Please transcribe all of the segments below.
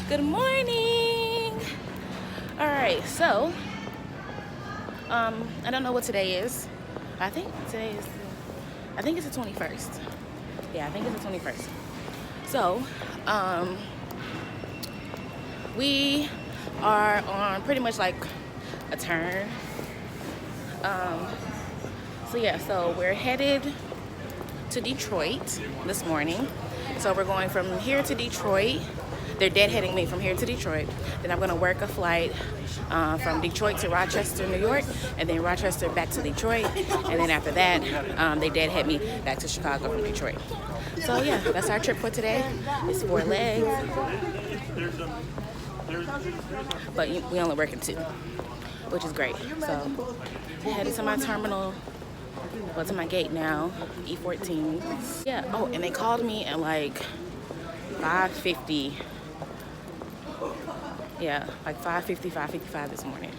Good morning. All right, so I don't know what today is. I think it's the 21st. Yeah, I think it's the 21st. So we are on pretty much like a turn. So we're headed to Detroit this morning. So we're going from here to Detroit. They're deadheading me from here to Detroit. Then I'm going to work a flight from Detroit to Rochester, New York, and then Rochester back to Detroit. And then after that, they deadhead me back to Chicago from Detroit. So yeah, that's our trip for today. It's 4 legs, but we only working 2, which is great. So headed to my terminal. Well, to my gate now, E14. Yeah. Oh, and they called me at like 5:50. Yeah, like 5:50, 5:55 this morning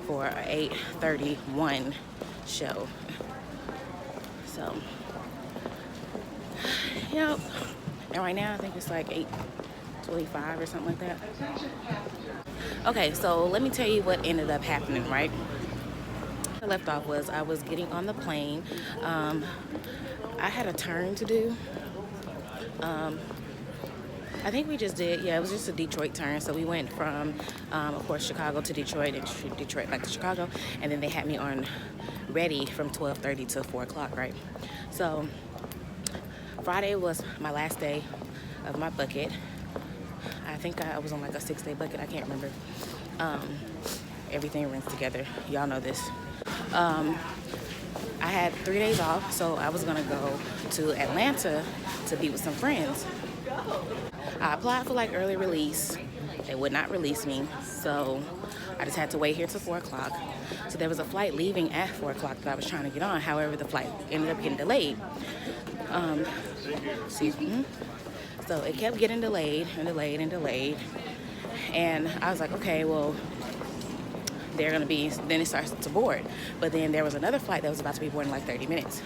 for an 8:31 show. So, yep. And right now, I think it's like 8:25 or something like that. Okay, so let me tell you what ended up happening, right? I left off was I was getting on the plane. I had a turn to do. I think we just did, it was just a Detroit turn. So we went from, of course, Chicago to Detroit and Detroit back to Chicago. And then they had me on ready from 12:30 to 4 o'clock, right? So Friday was my last day of my bucket. I think I was on like a 6-day bucket. I can't remember. Everything rings together. Y'all know this. I had 3 days off, so I was gonna go to Atlanta to be with some friends. I applied for like early release. They would not release me, so I just had to wait here till 4 o'clock. So there was a flight leaving at 4 o'clock that I was trying to get on. However, the flight ended up getting delayed. So it kept getting delayed and delayed and delayed. And I was like, okay, well, then it starts to board. But then there was another flight that was about to be boarding in like 30 minutes.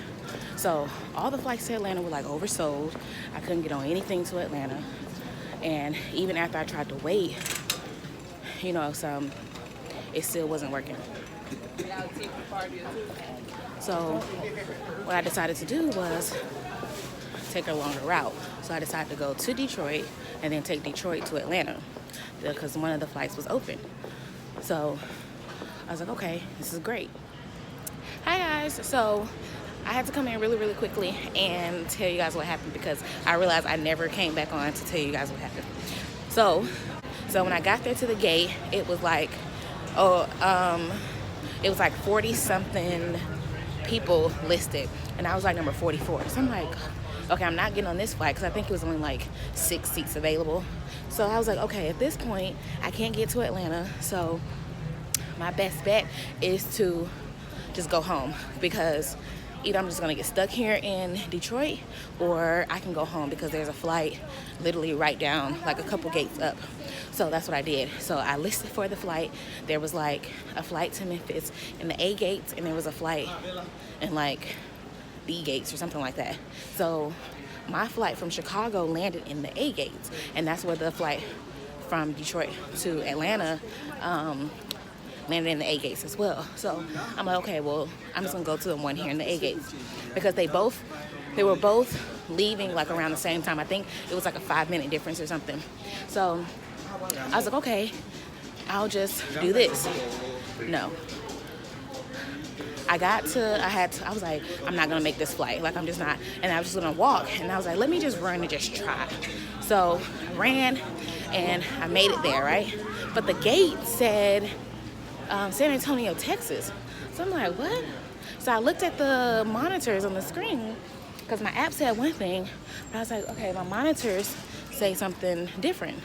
So all the flights to Atlanta were like oversold. I couldn't get on anything to Atlanta. And even after I tried to wait, it still wasn't working. So what I decided to do was take a longer route. So I decided to go to Detroit and then take Detroit to Atlanta because one of the flights was open. So I was like, okay, this is great. Hi guys. So I had to come in really, really quickly and tell you guys what happened because I realized I never came back on to tell you guys what happened. So when I got there to the gate, it was like, it was like 40 something people listed, and I was like number 44. So I'm like, okay, I'm not getting on this flight because I think it was only like 6 seats available. So I was like, okay, at this point, I can't get to Atlanta. So my best bet is to just go home because either I'm just going to get stuck here in Detroit or I can go home because there's a flight literally right down, like a couple gates up. So that's what I did. So I listed for the flight. There was like a flight to Memphis in the A gates, and there was a flight in like B gates or something like that. So my flight from Chicago landed in the A gates, and that's where the flight from Detroit to Atlanta landed in the A gates as well. So I'm like, okay, well, I'm just gonna go to the one here in the A gates because they were both leaving like around the same time. I think it was like a 5-minute difference or something. So I was like, okay, I'll just do this. No. I was like, I'm not gonna make this flight. Like, I'm just not. And I was just gonna walk. And I was like, let me just run and just try. So ran and I made it there, right? But the gate said San Antonio, Texas. So I'm like, what? So I looked at the monitors on the screen because my app said one thing, but I was like, okay, my monitors say something different.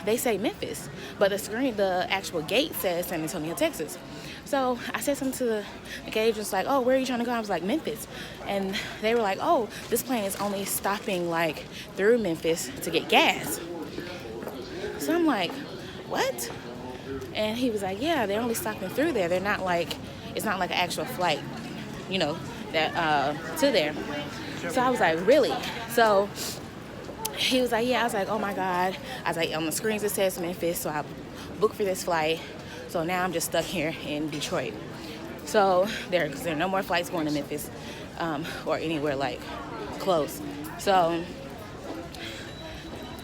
They say Memphis, but the actual gate says San Antonio, Texas. So I said something to the gauge, just like, oh, where are you trying to go? I was like, Memphis. And they were like, oh, this plane is only stopping like through Memphis to get gas. So I'm like, what? And he was like, yeah, they're only stopping through there. They're not like, it's not like an actual flight, that to there. So I was like, really? So he was like, yeah. I was like, oh my God. I was like, on the screens it says Memphis, so I booked for this flight. So now I'm just stuck here in Detroit. So there are no more flights going to Memphis or anywhere like close. So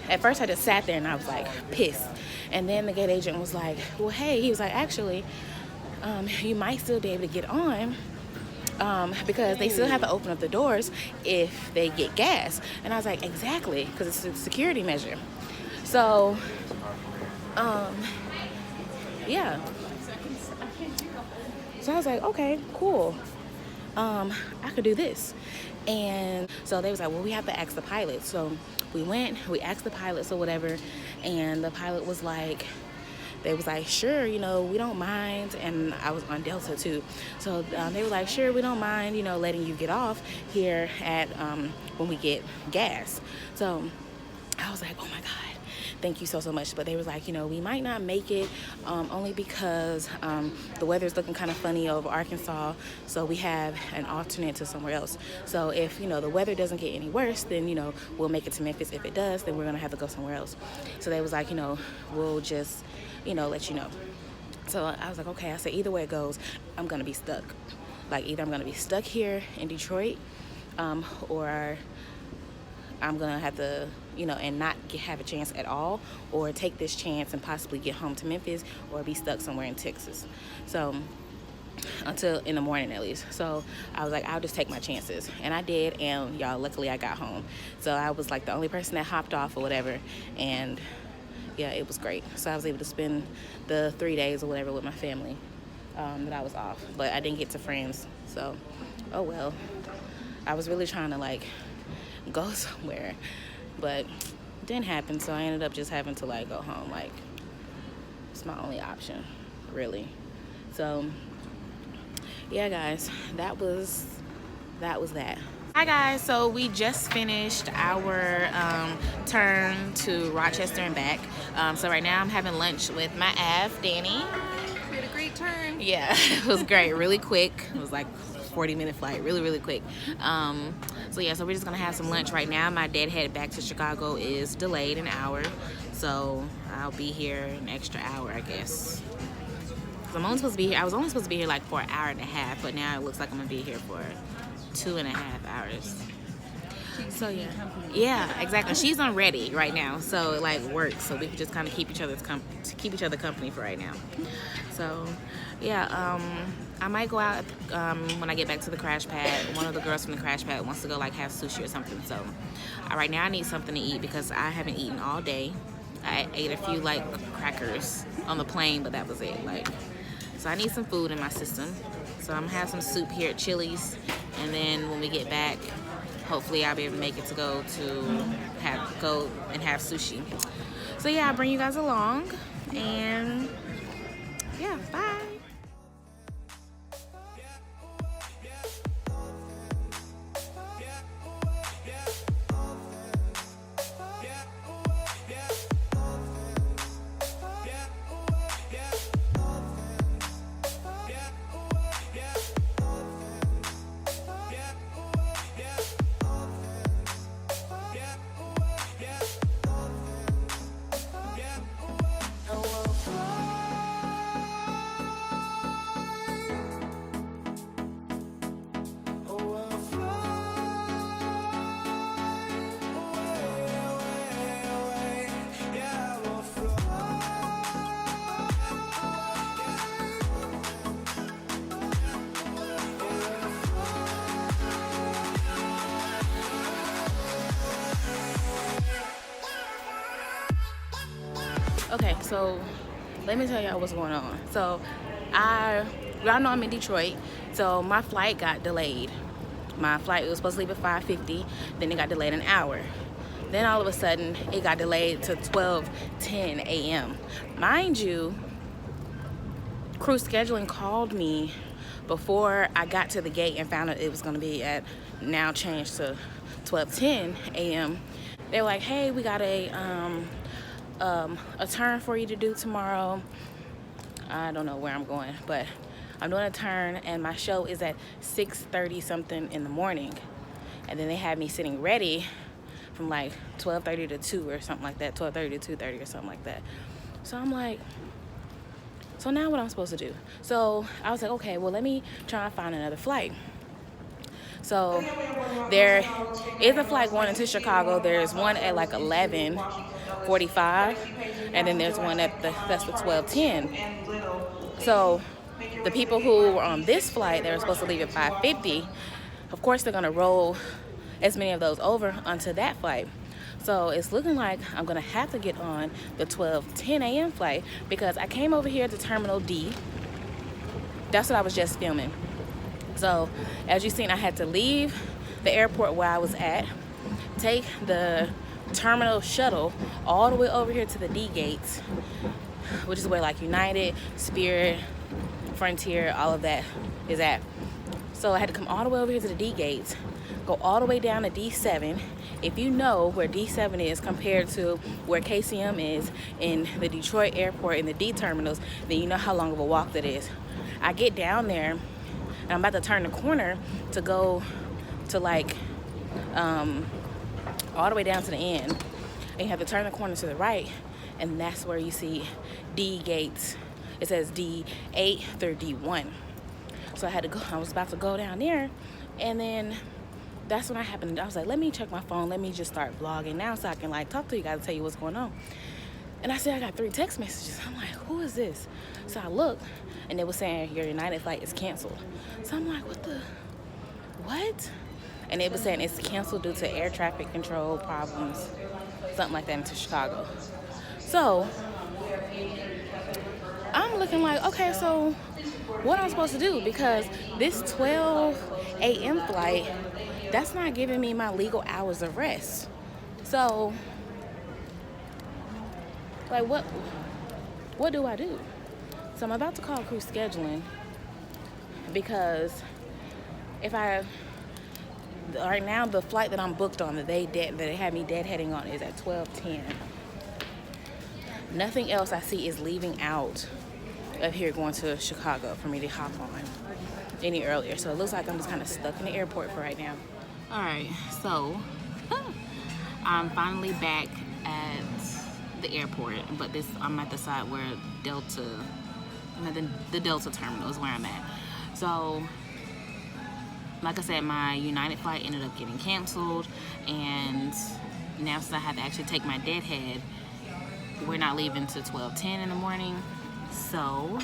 at first I just sat there and I was like pissed. And then the gate agent was like, well, hey, he was like, actually, you might still be able to get on because they still have to open up the doors if they get gas. And I was like, exactly, because it's a security measure. So, yeah. So I was like, okay, cool. I could do this. And so they was like, well, we have to ask the pilot. So we went, we asked the pilots or whatever, and the pilot was like, they was like, sure, you know, we don't mind. And I was on Delta too. So they were like, sure, we don't mind, you know, letting you get off here at when we get gas. So I was like, oh my God, thank you so much. But they was like, you know, we might not make it only because the weather's looking kind of funny over Arkansas. So we have an alternate to somewhere else. So if, you know, the weather doesn't get any worse, then, you know, we'll make it to Memphis. If it does, then we're going to have to go somewhere else. So they was like, you know, we'll just, you know, let you know. So I was like, okay. I said, either way it goes, I'm going to be stuck. Like, either I'm going to be stuck here in Detroit or I'm going to have to, you know, and not have a chance at all, or take this chance and possibly get home to Memphis or be stuck somewhere in Texas. So until in the morning at least. So I was like, I'll just take my chances. And I did, and y'all, luckily I got home. So I was like the only person that hopped off or whatever, and yeah, it was great. So I was able to spend the 3 days or whatever with my family that I was off. But I didn't get to friends, so oh well. I was really trying to like go somewhere, but it didn't happen, so I ended up just having to like go home. Like, it's my only option, really. So yeah, guys, that was that. Hi guys, so we just finished our turn to Rochester and back. So right now I'm having lunch with my Av, Danny. We had a great turn. Yeah, it was great, really quick. It was like 40-minute flight, really quick. So yeah, so we're just gonna have some lunch right now. My deadhead back to Chicago is delayed an hour, so I'll be here an extra hour, I guess. I'm only supposed to be here. I was only supposed to be here like for an hour and a half, but now it looks like I'm gonna be here for 2.5 hours. So yeah, exactly. She's on ready right now, so it like works. So we can just kind of keep each other company for right now. So yeah, I might go out when I get back to the crash pad. One of the girls from the crash pad wants to go like have sushi or something. So right now I need something to eat because I haven't eaten all day. I ate a few like crackers on the plane, but that was it. Like, so I need some food in my system. So I'm gonna have some soup here at Chili's, and then when we get back, hopefully I'll be able to make it to go and have sushi. So yeah, I'll bring you guys along, and yeah, bye. Okay, so let me tell y'all what's going on. So y'all know I'm in Detroit, so my flight got delayed. My flight was supposed to leave at 5:50, then it got delayed an hour. Then all of a sudden, it got delayed to 12:10 a.m. Mind you, crew scheduling called me before I got to the gate and found out it was gonna be at now changed to 12:10 a.m. They were like, hey, we got a turn for you to do tomorrow. I don't know where I'm going, but I'm doing a turn and my show is at 6:30 something in the morning. And then they had me sitting ready from like 12:30 to 2 or something like that, 12:30 to 2:30 or something like that. So I'm like, so now what I'm supposed to do? So I was like, okay, well, let me try and find another flight. So there is a flight going into Chicago. There's one at like 11:45, and then there's one that's the 12:10. So the people who were on this flight, they were supposed to leave at 5:50. Of course, they're gonna roll as many of those over onto that flight. So it's looking like I'm gonna have to get on the 12:10 a.m. flight because I came over here to Terminal D. That's what I was just filming. So as you've seen, I had to leave the airport where I was at, take the terminal shuttle all the way over here to the D gates, which is where like United, Spirit, Frontier, all of that is at. So I had to come all the way over here to the D gates, go all the way down to D7. If you know where D7 is compared to where KCM is in the Detroit airport in the D terminals, then you know how long of a walk that is. I get down there and I'm about to turn the corner to go to like all the way down to the end. And you have to turn the corner to the right, and that's where you see D gates. It says D8 through D1. So I was about to go down there, and then that's when I happened. I was like, let me check my phone. Let me just start vlogging now so I can like talk to you guys and tell you what's going on. And I said, I got 3 text messages. I'm like, who is this? So I looked, and it was saying your United flight is canceled. So I'm like, what? And it was saying it's canceled due to air traffic control problems, something like that, into Chicago. So I'm looking like, okay, so what am I supposed to do? Because this 12 a.m. flight, that's not giving me my legal hours of rest. So, like, what do I do? So I'm about to call crew scheduling because right now the flight that I'm booked on that they had me deadheading on is at 12:10. Nothing else I see is leaving out of here going to Chicago for me to hop on any earlier. So it looks like I'm just kind of stuck in the airport for right now. All right, so I'm finally back at the airport, but I'm at the side where the Delta terminal is where I'm at. So like I said, my United flight ended up getting canceled, and now since I had to actually take my deadhead, we're not leaving till 12:10 in the morning. So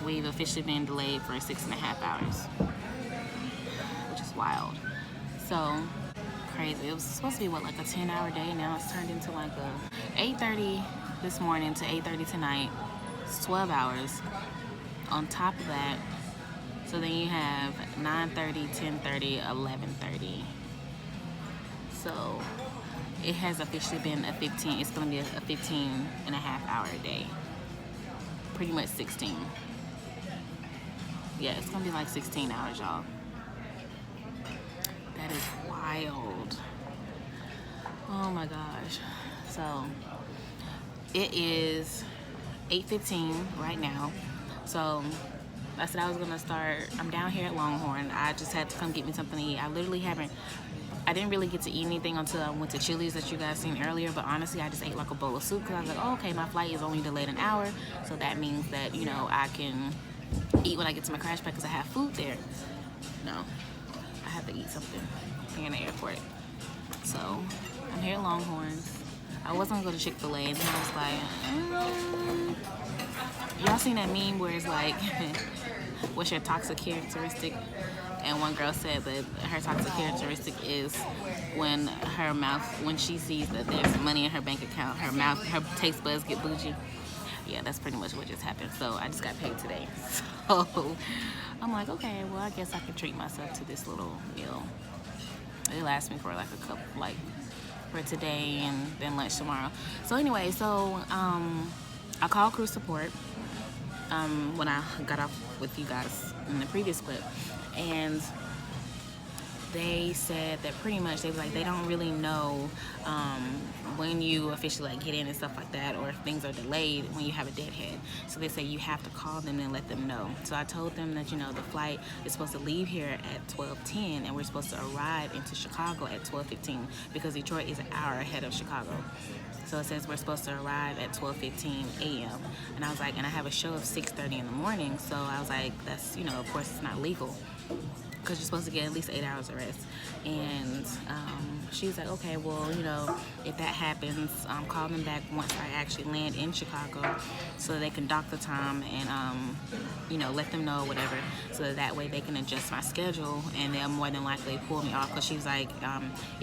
we've officially been delayed for 6.5 hours, which is wild. So crazy. It was supposed to be like a 10-hour day. Now it's turned into like a 8:30 this morning to 8:30 tonight. It's 12 hours. On top of that, so then you have 9:30, 10:30, 11:30. So it has officially been it's going to be a 15.5-hour day. Pretty much 16. Yeah, it's going to be like 16 hours, y'all. That is wild. Oh my gosh. So it is 8:15 right now. So I said I was gonna start. I'm down here at Longhorn. I just had to come get me something to eat. I didn't really get to eat anything until I went to Chili's that you guys seen earlier, but honestly I just ate like a bowl of soup because I was like, oh, okay, my flight is only delayed an hour, so that means that, you know, I can eat when I get to my crash pad because I have food there. No, I have to eat something here in the airport. So I'm here at Longhorns. I was gonna go to Chick-fil-A, and then I was like, y'all seen that meme where it's like, what's your toxic characteristic? And one girl said that her toxic characteristic is when she sees that there's money in her bank account, her taste buds get bougie. Yeah, that's pretty much what just happened. So I just got paid today. So I'm like, okay, well, I guess I can treat myself to this little meal. It lasts me for like a couple, like for today and then lunch tomorrow. So anyway, I called crew support when I got off with you guys in the previous clip, and they said that pretty much they was like they don't really know when you officially like get in and stuff like that, or if things are delayed when you have a deadhead. So they say you have to call them and let them know. So I told them that, you know, the flight is supposed to leave here at 12:10 and we're supposed to arrive into Chicago at 12:15 because Detroit is an hour ahead of Chicago. So it says we're supposed to arrive at 12:15 a.m. And I was like, and I have a show of 6:30 in the morning. So I was like, that's, you know, of course it's not legal because you're supposed to get at least 8 hours of rest. And she was like, okay, well, you know, if that happens, call them back once I actually land in Chicago so they can dock the time and, you know, let them know whatever, so that way they can adjust my schedule and they'll more than likely pull me off. Because she's like,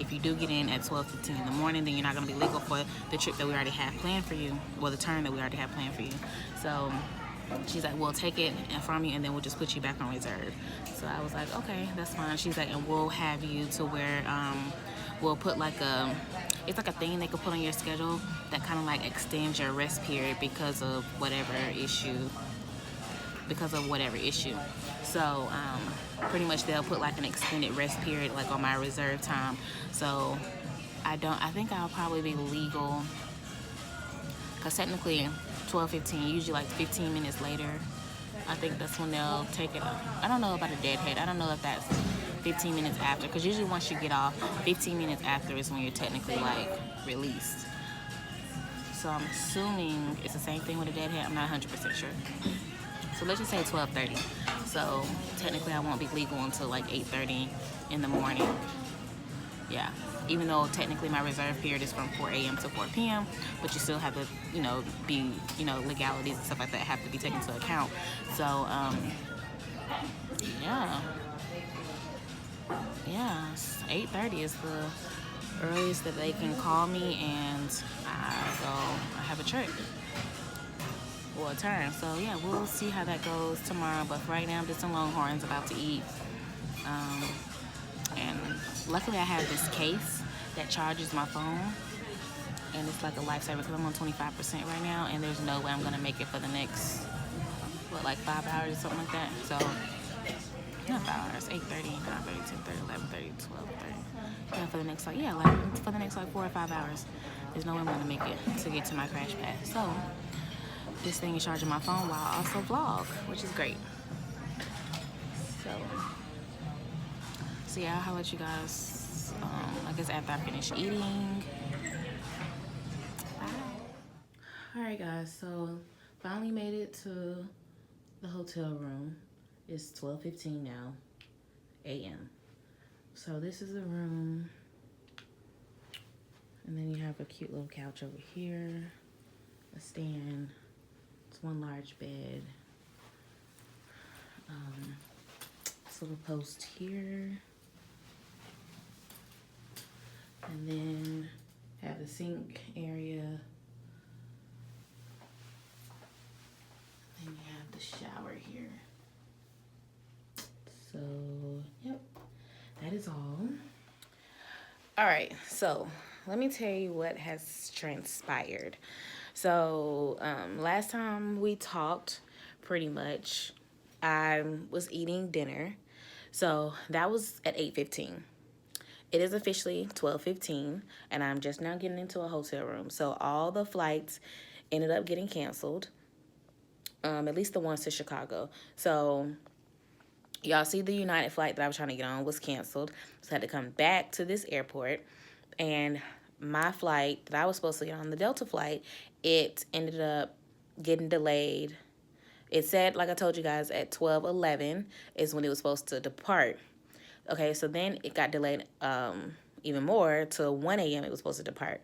if you do get in at 12:15 in the morning, then you're not going to be legal for the trip that we already have planned for you, well, the turn that we already have planned for you. So she's like, we'll take it from you and then we'll just put you back on reserve. So I was like, okay, that's fine. She's like, and we'll have you to where we'll put like it's like a thing they could put on your schedule that kind of like extends your rest period because of whatever issue. So pretty much they'll put like an extended rest period like on my reserve time. So I think I'll probably be legal because technically 12:15, usually like 15 minutes later, I think that's when they'll take it off. I don't know about a deadhead. I don't know if that's 15 minutes after, because usually once you get off, 15 minutes after is when you're technically like released. So I'm assuming it's the same thing with a deadhead. I'm not 100% sure. So let's just say 12:30. So technically I won't be legal until like 8:30 in the morning. Yeah, even though technically my reserve period is from 4 a.m. to 4 p.m., but you still have to, you know, be, you know, legalities and stuff like that have to be taken into account. So, yeah, 8:30 is the earliest that they can call me and I have a trip or a turn. So, yeah, we'll see how that goes tomorrow, but for right now I'm just in Longhorns about to eat. And luckily I have this case that charges my phone, and it's like a lifesaver because I'm on 25% right now, and there's no way I'm gonna make it for the next, like 5 hours or something like that. So not 5 hours, 8:30, 9:30, 10:30, 11:30, 12:30. Yeah, for the next for the next 4 or 5 hours, there's no way I'm gonna make it to get to my crash pad. So this thing is charging my phone while I also vlog, which is great. So yeah, I'll let you guys, I guess after I finish eating. Bye. Alright guys, so finally made it to the hotel room. It's 12:15 now, a.m. So this is the room. And then you have a cute little couch over here, a stand, it's one large bed, this little post here. And then have the sink area. And then you have the shower here. So, yep, that is all. All right, so let me tell you what has transpired. So, last time we talked, pretty much, I was eating dinner. So that was at 8:15. It is officially 12:15, and I'm just now getting into a hotel room. So all the flights ended up getting canceled, at least the ones to Chicago. So y'all see the United flight that I was trying to get on was canceled. So I had to come back to this airport, and my flight that I was supposed to get on, the Delta flight, it ended up getting delayed. It said, like I told you guys, at 12:11 is when it was supposed to depart. Okay, so then it got delayed even more to 1 a.m. it was supposed to depart.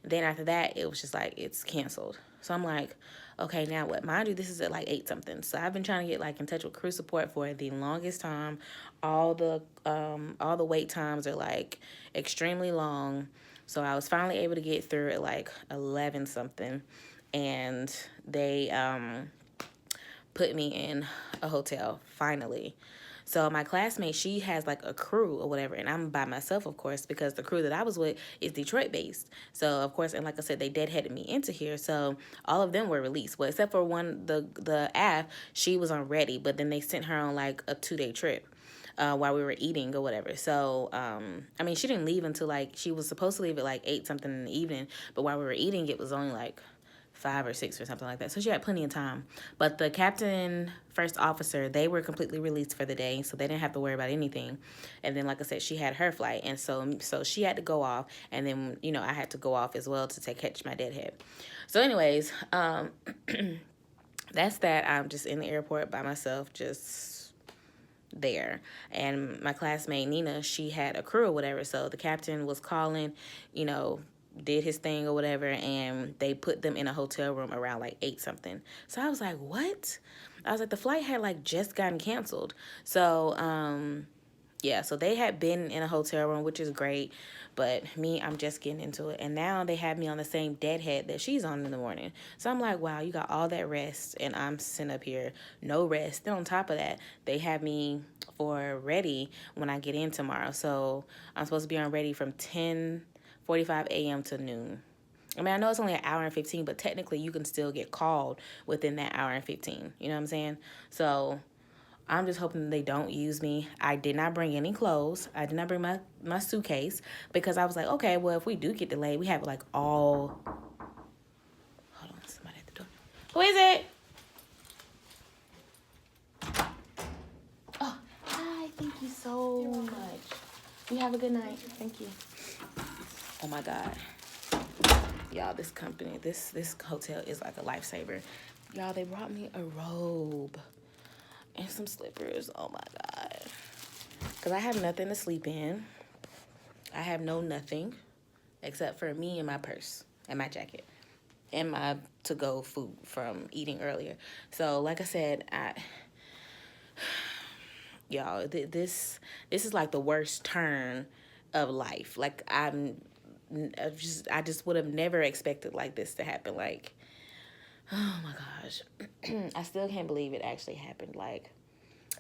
Then after that, it was just like, it's canceled. So I'm like, okay, now what? Mind you, this is at like 8 something. So I've been trying to get like in touch with crew support for the longest time. All the wait times are like extremely long. So I was finally able to get through at like 11 something. And they put me in a hotel, finally. So my classmate, she has like a crew or whatever, and I'm by myself, of course, because the crew that I was with is Detroit-based. So, of course, and like I said, they deadheaded me into here, so all of them were released. Well, except for one, the AF, she was on ready, but then they sent her on like a 2-day trip. while we were eating or whatever. So, I mean, she didn't leave until like, she was supposed to leave at like 8 something in the evening, but while we were eating, it was only like 5 or 6 or something like that. So she had plenty of time. But the captain, first officer, they were completely released for the day, so they didn't have to worry about anything. And then, like I said, she had her flight, and so she had to go off, and then, you know, I had to go off as well to catch my deadhead. So anyways, that's that. I'm just in the airport by myself, just there. And my classmate Nina, she had a crew or whatever, so the captain was calling, you know, did his thing or whatever, and they put them in a hotel room around like 8 something. So I was like, what? I was like, the flight had like just gotten canceled. So yeah, so they had been in a hotel room, which is great, but me, I'm just getting into it. And now they have me on the same deadhead that she's on in the morning. So I'm like, wow, you got all that rest, and I'm sitting up here, no rest. Then on top of that, they have me for ready when I get in tomorrow. So I'm supposed to be on ready from 10:45 a.m. to noon. I mean, I know it's only an hour and 15, but technically you can still get called within that hour and 15. You know what I'm saying? So I'm just hoping they don't use me. I did not bring any clothes. I did not bring my suitcase because I was like, okay, well, if we do get delayed, we have like all... Hold on, somebody at the door. Who is it? Oh, hi. Thank you so much. You have a good night. Thank you. Oh, my God. Y'all, this company, this hotel is like a lifesaver. Y'all, they brought me a robe and some slippers. Oh my God. Because I have nothing to sleep in. I have no nothing except for me and my purse and my jacket and my to-go food from eating earlier. So like I said, y'all, this is like the worst turn of life. Like I just would have never expected like this to happen. Like, oh my gosh. I still can't believe it actually happened. Like,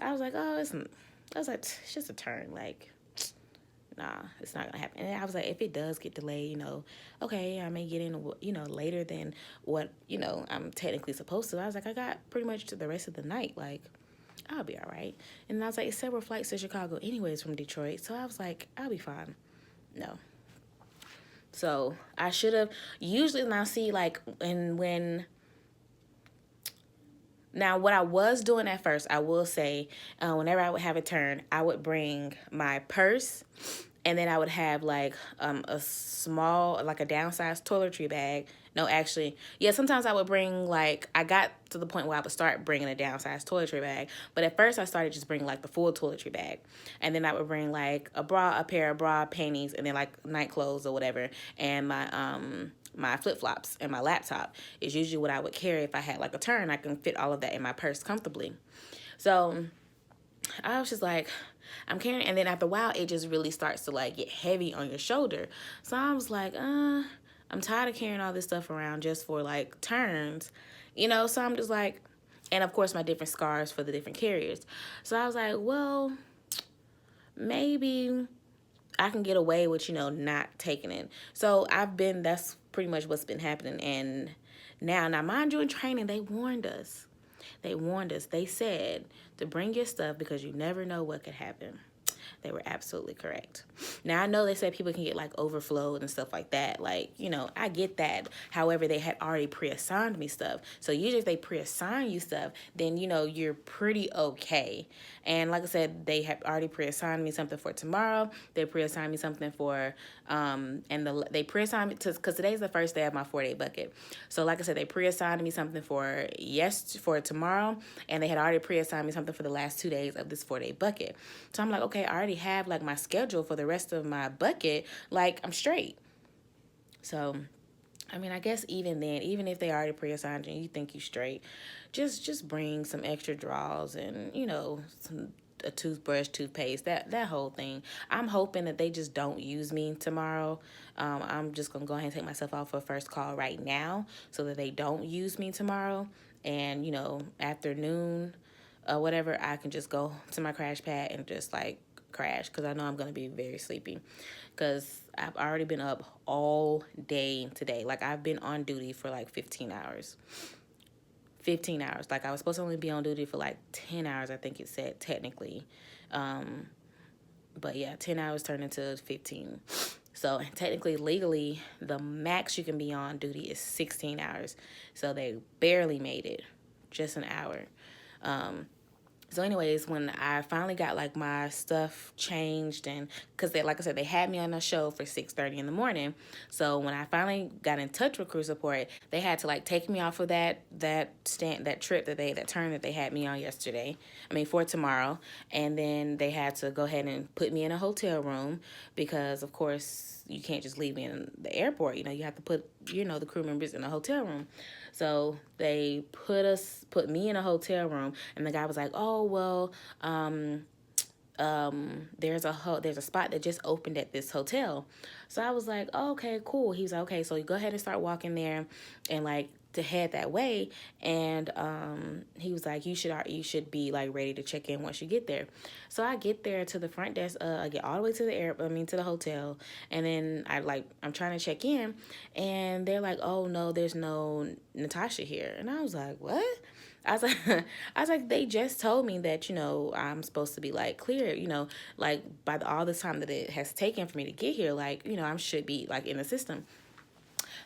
I was like, oh, it's just a turn. Like, nah, it's not gonna happen. And I was like, if it does get delayed, you know, okay, I may get in, you know, later than what, you know, I'm technically supposed to. I was like, I got pretty much to the rest of the night. Like, I'll be all right. And I was like, several flights to Chicago anyways from Detroit. So I was like, I'll be fine. No. So I should have, usually now see, like, now, what I was doing at first, I will say, whenever I would have a turn, I would bring my purse, and then I would have, like, a small, like, a downsized toiletry bag. No, actually, yeah, sometimes I would bring, like, I got to the point where I would start bringing a downsized toiletry bag. But at first, I started just bringing, like, the full toiletry bag. And then I would bring, like, a pair of bra, panties, and then, like, night clothes or whatever, and my flip-flops and my laptop is usually what I would carry if I had like a turn. I can fit all of that in my purse comfortably. So I was just like, I'm carrying, and then after a while, it just really starts to like get heavy on your shoulder. So I was like, I'm tired of carrying all this stuff around just for like turns, you know? So I'm just like, and of course my different scars for the different carriers. So I was like, well, maybe I can get away with, you know, not taking it. So that's pretty much what's been happening. And now mind you, in training, they warned us. They said to bring your stuff because you never know what could happen. They were absolutely correct. Now, I know they said people can get, like, overflowed and stuff like that. Like, you know, I get that. However, they had already pre-assigned me stuff. So usually if they pre-assign you stuff, then, you know, you're pretty okay. And like I said, they have already pre-assigned me something for tomorrow. They pre-assigned me something for, they pre-assigned me, because today's the first day of my 4-day bucket. So like I said, they pre-assigned me something for tomorrow, and they had already pre-assigned me something for the last 2 days of this 4-day bucket. So I'm like, okay, I already have like my schedule for the rest of my bucket. Like, I'm straight. So I mean, I guess even then, even if they already pre-assigned you, you think you straight, just bring some extra drawers and, you know, a toothbrush, toothpaste, that whole thing. I'm hoping that they just don't use me tomorrow. I'm just going to go ahead and take myself off for first call right now so that they don't use me tomorrow. And, you know, afternoon, whatever, I can just go to my crash pad and just, like, crash, because I know I'm going to be very sleepy, because I've already been up all day today. Like, I've been on duty for like 15 hours. 15 hours. Like, I was supposed to only be on duty for like 10 hours, I think it said, technically. But yeah, 10 hours turned into 15. So technically, legally, the max you can be on duty is 16 hours. So they barely made it, just an hour. So anyways, when I finally got like my stuff changed, and because they, like I said, they had me on a show for 6:30 in the morning. So when I finally got in touch with crew support, they had to like take me off of that trip that turn that they had me on yesterday. I mean for tomorrow, and then they had to go ahead and put me in a hotel room because of course you can't just leave me in the airport. You have to put the crew members in a hotel room. So they put me in a hotel room, and the guy was like, "Oh well, there's a spot that just opened at this hotel." So I was like, oh, "Okay, cool." He was like, "Okay, so you go ahead and start walking there, and like to head that way." And he was like, "You should be like ready to check in once you get there." So I get there to the front desk. I get all the way to to the hotel, and then I'm trying to check in, and they're like, "Oh no, there's no Natasha here," and I was like, "What?" I was like, they just told me that, I'm supposed to be like clear, like by all the time that it has taken for me to get here, like, I should be like in the system.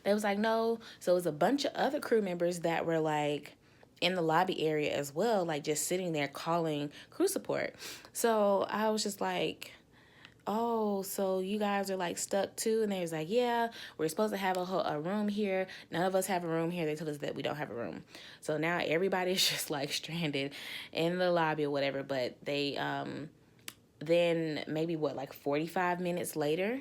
They was like, no. So it was a bunch of other crew members that were like in the lobby area as well, like just sitting there calling crew support. So I was just like, oh, so you guys are like stuck too? And they was like, yeah, we're supposed to have a room here. None of us have a room here. They told us that we don't have a room. So now everybody's just like stranded in the lobby or whatever. But they, then maybe like 45 minutes later,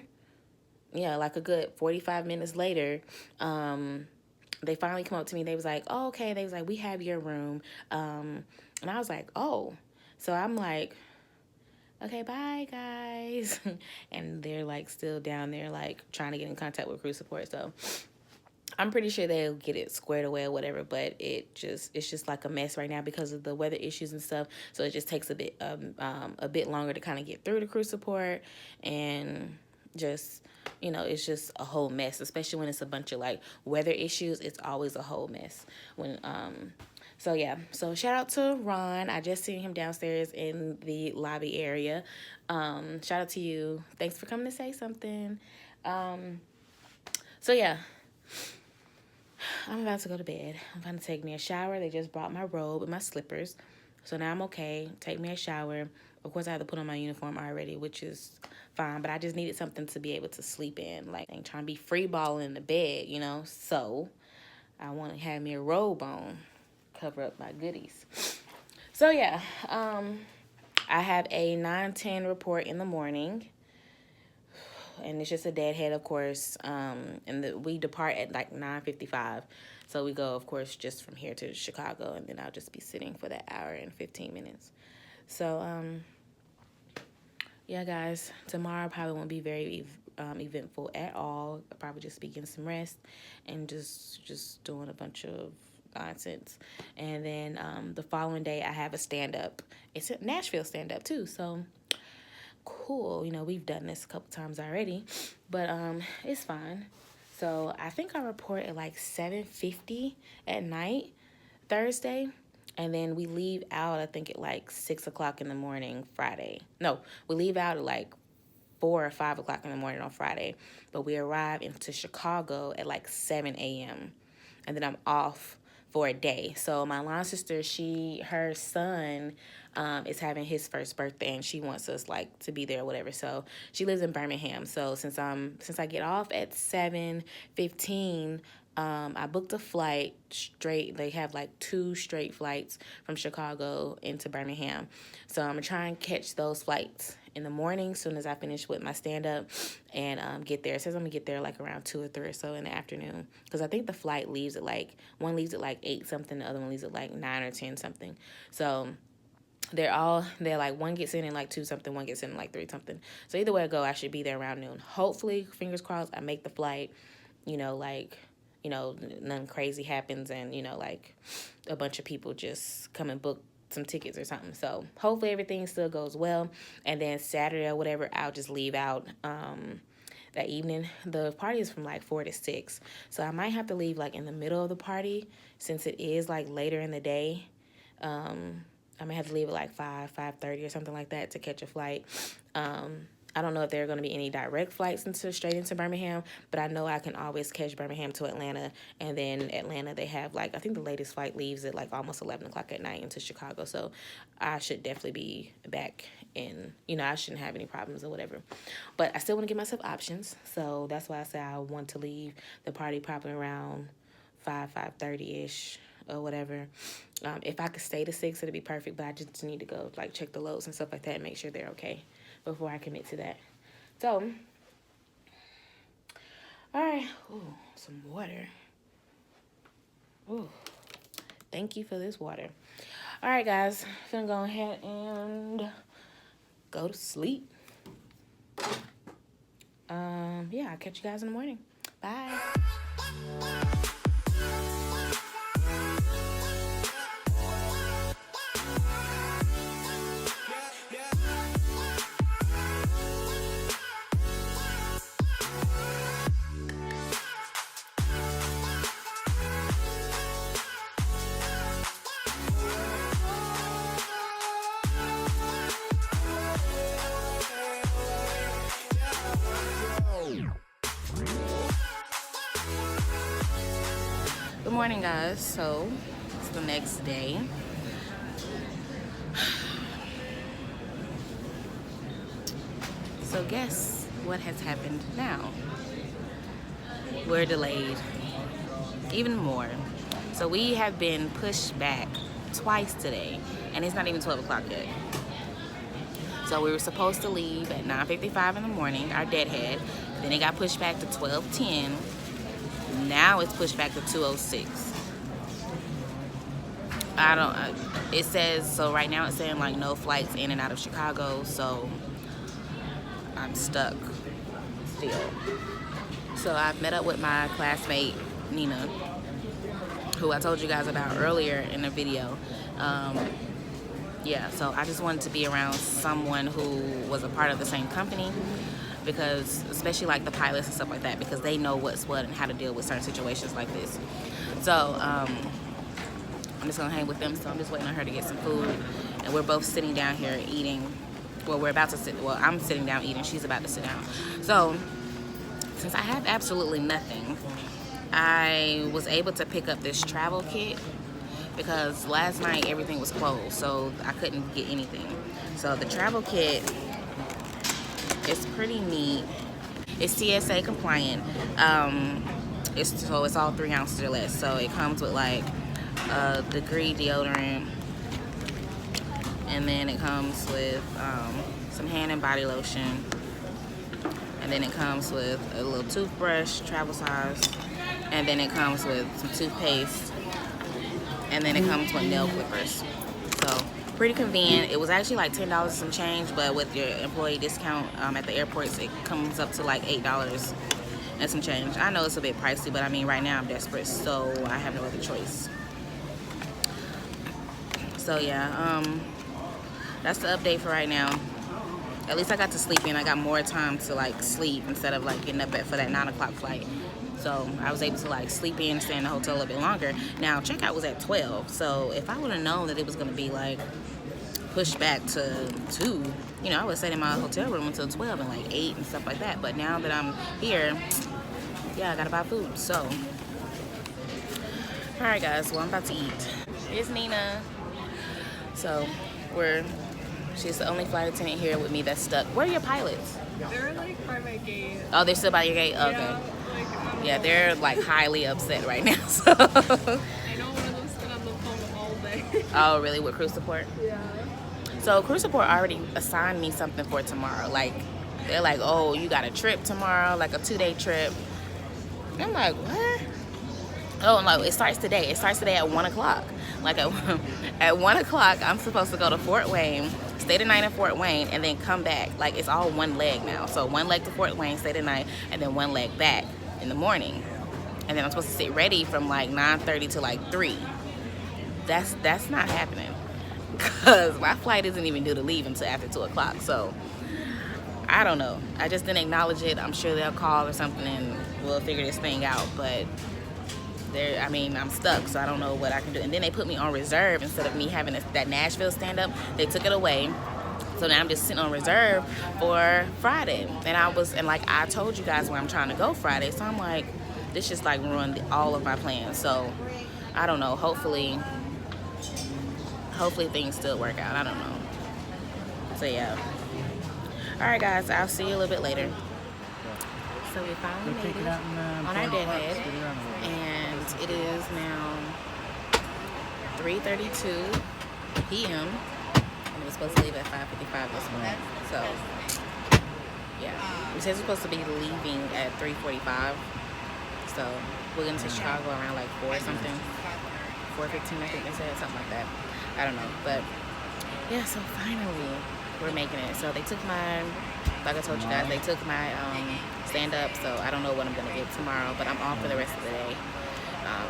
yeah, like a good 45 minutes later, they finally come up to me. They was like, oh, okay. They was like, we have your room. And I was like, oh. So I'm like, okay, bye guys. And they're like still down there like trying to get in contact with crew support. So I'm pretty sure they'll get it squared away or whatever, but it's just like a mess right now because of the weather issues and stuff. So it just takes a bit longer to kind of get through the crew support, and just it's just a whole mess, especially when it's a bunch of like weather issues. It's always a whole mess when so yeah, so shout out to Ron. I just seen him downstairs in the lobby area. Shout out to you. Thanks for coming to say something. So yeah, I'm about to go to bed. I'm going to take me a shower. They just brought my robe and my slippers. So now I'm okay. Take me a shower. Of course, I have to put on my uniform already, which is fine. But I just needed something to be able to sleep in. Like, I ain't trying to be free balling in the bed, So I want to have me a robe on. Cover up my goodies. So yeah, I have a 9:10 report in the morning. And it's just a deadhead, of course. And we depart at like 9:55. So we go, of course, just from here to Chicago, and then I'll just be sitting for that hour and 15 minutes. So, yeah, guys, tomorrow probably won't be very eventful at all. I'll probably just be getting some rest and just doing a bunch of nonsense. And then the following day, I have a stand-up. It's a Nashville stand-up, too, so cool. We've done this a couple times already, but it's fine. So I think I report at like 7:50 at night Thursday, and then we leave out I think at like 6 o'clock in the morning Friday. No, we leave out at like 4 or 5 o'clock in the morning on Friday, but we arrive into Chicago at like 7 a.m. and then I'm off for a day. So my line sister, her son is having his first birthday, and she wants us like to be there or whatever. So she lives in Birmingham. So since I get off at 7:15, I booked a flight straight. They have like 2 straight flights from Chicago into Birmingham. So I'm gonna try and catch those flights in the morning as soon as I finish with my stand-up and get there. It says I'm gonna get there like around 2 or 3 or so in the afternoon, because I think the flight leaves at like, one leaves at like 8 something, the other one leaves at like 9 or 10 something. So they're like, one gets in at like 2 something, one gets in at like 3 something. So either way I go, I should be there around noon. Hopefully, fingers crossed, I make the flight, nothing crazy happens, and like a bunch of people just come and book some tickets or something. So hopefully everything still goes well. And then Saturday or whatever, I'll just leave out that evening. The party is from like 4 to 6, so I might have to leave like in the middle of the party, since it is like later in the day. I may have to leave at like 5:30 or something like that to catch a flight. I don't know if there are going to be any direct flights straight into Birmingham, but I know I can always catch Birmingham to Atlanta, and then Atlanta they have like, I think the latest flight leaves at like almost 11 o'clock at night into Chicago, so I should definitely be back in, I shouldn't have any problems or whatever. But I still want to give myself options, so that's why I say I want to leave the party probably around 5:30ish or whatever. If I could stay to 6, it'd be perfect, but I just need to go like check the loads and stuff like that and make sure they're okay before I commit to that. So, all right. Ooh, some water. Ooh, thank you for this water. All right, guys. I'm gonna go ahead and go to sleep. Yeah, I'll catch you guys in the morning. Bye. Good morning, guys. So it's the next day. So guess what has happened now? We're delayed even more. So we have been pushed back twice today, and it's not even 12 o'clock yet. So we were supposed to leave at 9:55 in the morning, our deadhead. Then it got pushed back to 12:10. Now it's pushed back to 2:06. It says, so right now it's saying like no flights in and out of Chicago, so I'm stuck still. So I've met up with my classmate, Nina, who I told you guys about earlier in the video. Yeah, so I just wanted to be around someone who was a part of the same company, because especially like the pilots and stuff like that, because they know what's what and how to deal with certain situations like this. So I'm just gonna hang with them. So I'm just waiting on her to get some food, and we're both sitting down here eating. Well, we're about to sit. Well, I'm sitting down eating. She's about to sit down. So since I have absolutely nothing, I was able to pick up this travel kit, because last night everything was closed, so I couldn't get anything. So the travel kit is pretty neat. It's TSA compliant. It's all 3 ounces or less. So it comes with like a degree deodorant, and then it comes with some hand and body lotion, and then it comes with a little toothbrush, travel size, and then it comes with some toothpaste, and then it comes with nail clippers. So pretty convenient. It was actually like $10 some change, but with your employee discount at the airports, it comes up to like $8 and some change. I know it's a bit pricey, but I mean right now I'm desperate, so I have no other choice. So yeah, that's the update for right now. At least I got to sleep in. I got more time to like sleep instead of like getting up for that 9 o'clock flight. So I was able to like sleep in, stay in the hotel a bit longer. Now checkout was at 12, so if I would have known that it was gonna be like pushed back to 2, I would have stayed in my hotel room until 12 and like 8 and stuff like that. But now that I'm here, yeah, I gotta buy food. So, all right, guys. Well, I'm about to eat. Here's Nina. So she's the only flight attendant here with me that's stuck. Where are your pilots? They're like by my gate. Oh, they're still by your gate? Okay. Yeah, Yeah, they're like highly upset right now. So. I know one of them's been on the phone all day. Oh, really? With crew support? Yeah. So crew support already assigned me something for tomorrow. Like, they're like, oh, you got a trip tomorrow, like a 2-day trip. And I'm like, what? Oh, no, it starts today. It starts today at 1 o'clock. Like at 1 o'clock, I'm supposed to go to Fort Wayne, stay the night in Fort Wayne, and then come back. Like, it's all one leg now. So 1 leg to Fort Wayne, stay the night, and then 1 leg back in the morning. And then I'm supposed to sit ready from like 9:30 to like 3. That's not happening, because my flight isn't even due to leave until after 2 o'clock. So I don't know. I just didn't acknowledge it. I'm sure they'll call or something and we'll figure this thing out. But there, I mean, I'm stuck, so I don't know what I can do. And then they put me on reserve instead of me having that Nashville stand-up. They took it away. So now I'm just sitting on reserve for Friday. And like I told you guys where I'm trying to go Friday. So I'm like, this just like ruined all of my plans. So I don't know. Hopefully things still work out. I don't know. So yeah. All right, guys. I'll see you a little bit later. So we finally made it on our deadhead, and it is now 3:32 p.m. and we're supposed to leave at 5:55 this morning. So yeah, we said we're supposed to be leaving at 3:45. So we're going to Chicago around like 4 something, 4:15 I think they said, something like that. I don't know, but yeah. So finally we're making it. So they took my, like I told you guys, they took my stand up, so I don't know what I'm gonna get tomorrow, but I'm off for the rest of the day.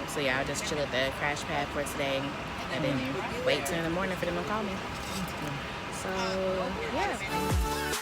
So yeah, I'll just chill at the crash pad for today and then wait till in the morning for them to call me. So yeah.